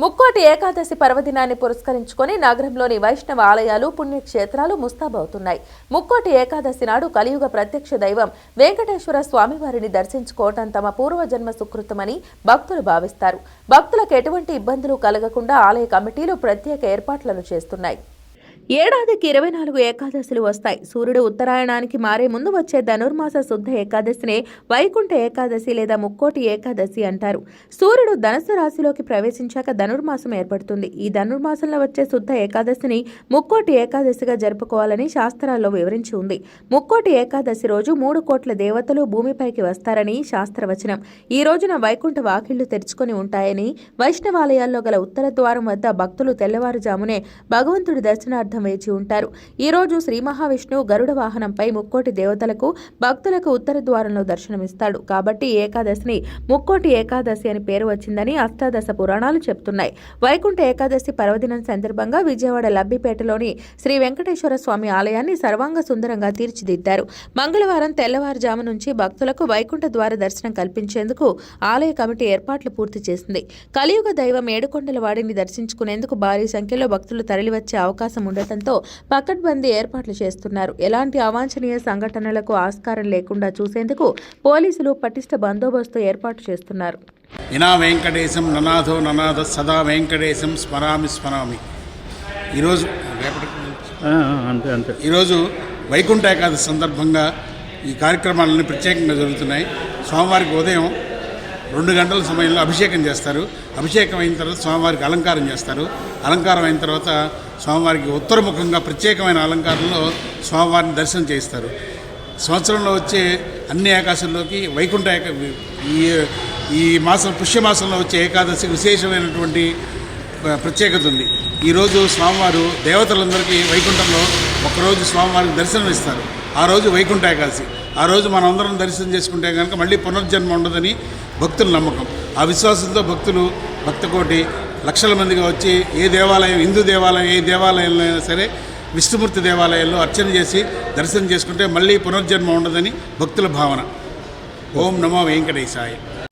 ముక్కోటి ఏకాదశి పర్వదినాన్ని పురస్కరించుకొని నగరంలోని వైష్ణవ ఆలయాలు పుణ్యక్షేత్రాలు ముస్తాబవుతున్నాయి. ముక్కోటి ఏకాదశి నాడు కలియుగ ప్రత్యక్ష దైవం వెంకటేశ్వర స్వామివారిని దర్శించుకోవటం తమ పూర్వజన్మ సుకృతమని భక్తులు భావిస్తారు. భక్తులకు ఎటువంటి ఇబ్బందులు కలగకుండా ఆలయ కమిటీలు ప్రత్యేక ఏర్పాట్లను చేస్తున్నాయి. ఏడాదికి 24 ఏకాదశులు వస్తాయి. సూర్యుడు ఉత్తరాయణానికి మారే ముందు వచ్చే ధనుర్మాస శుద్ధ ఏకాదశినే వైకుంఠ ఏకాదశి లేదా ముక్కోటి ఏకాదశి అంటారు. సూర్యుడు ధనుసు రాశిలోకి ప్రవేశించాక ధనుర్మాసం ఏర్పడుతుంది. ఈ ధనుర్మాసంలో వచ్చే శుద్ధ ఏకాదశిని ముక్కోటి ఏకాదశిగా జరుపుకోవాలని శాస్త్రాల్లో వివరించి ఉంది. ముక్కోటి ఏకాదశి రోజు 3 కోట్ల దేవతలు భూమిపైకి వస్తారని శాస్త్రవచనం. ఈ రోజున వైకుంఠ వాకిళ్లు తెరుచుకొని ఉంటాయని, వైష్ణవాలయాల్లో గల ఉత్తర ద్వారం వద్ద భక్తులు తెల్లవారుజామునే భగవంతుడి దర్శనార్థం వేచి ఉంటారు. ఈ రోజు శ్రీ మహావిష్ణువు గరుడ వాహనంపై ముక్కోటి దేవతలకు భక్తులకు ఉత్తర ద్వారంలో దర్శనమిస్తాడు. కాబట్టి ఏకాదశిని ముక్కోటి ఏకాదశి అని పేరు వచ్చిందని అష్టాదశ పురాణాలు చెప్తున్నాయి. వైకుంఠ ఏకాదశి పర్వదినం సందర్భంగా విజయవాడ లబ్బిపేటలోని శ్రీ వెంకటేశ్వర స్వామి ఆలయాన్ని సర్వాంగ సుందరంగా తీర్చిదిద్దారు. మంగళవారం తెల్లవారుజాము నుంచి భక్తులకు వైకుంఠ ద్వార దర్శనం కల్పించేందుకు ఆలయ కమిటీ ఏర్పాట్లు పూర్తి చేసింది. కలియుగ దైవం ఏడుకొండల వాడిని దర్శించుకునేందుకు భారీ సంఖ్యలో భక్తులు తరలివచ్చే అవకాశం ఉండటంతో పకడ్బందీ ఏర్పాట్లు చేస్తున్నారు. ఎలాంటి అవాంఛనీయ సంఘటనలకు ఆస్కారం లేకుండా చూసేందుకు పోలీసులు పటిష్ట బందోబస్తు ఏర్పాటు చేస్తున్నారు. వినా వెంకటేశం ననాథో ననాథ సదా వెంకటేశం స్మరామి స్మరామి. ఈరోజు వైకుంఠ ఏకాదశి సందర్భంగా ఈ కార్యక్రమాలన్నీ ప్రత్యేకంగా జరుగుతున్నాయి. స్వామివారికి ఉదయం 2 గంటల సమయంలో అభిషేకం చేస్తారు. అభిషేకం అయిన తర్వాత స్వామివారికి అలంకారం చేస్తారు. అలంకారం అయిన తర్వాత స్వామివారికి ఉత్తరముఖంగా ప్రత్యేకమైన అలంకారంలో స్వామివారిని దర్శనం చేస్తారు. సంవత్సరంలో వచ్చే అన్ని ఏకాదశుల్లోకి వైకుంఠ ఈ మాసం పుష్యమాసంలో వచ్చే ఏకాదశి విశేషమైనటువంటి ప్రత్యేకత ఉంది. ఈరోజు స్వామివారు దేవతలందరికీ వైకుంఠంలో ఒకరోజు స్వామివారికి దర్శనం ఇస్తారు. ఆ రోజు వైకుంఠ ఏకాదశి. ఆ రోజు మనం అందరం దర్శనం చేసుకుంటే కనుక మళ్ళీ పునర్జన్మ ఉండదని భక్తుల నమ్మకం. ఆ విశ్వాసంతో భక్తులు భక్తకోటి లక్షల మందిగా వచ్చి ఏ దేవాలయం, హిందూ దేవాలయం ఏ దేవాలయంలో అయినా సరే విష్ణుమూర్తి దేవాలయాల్లో అర్చన చేసి దర్శనం చేసుకుంటే మళ్ళీ పునర్జన్మ ఉండదని భక్తుల భావన. ఓం నమో వెంకటేశాయ.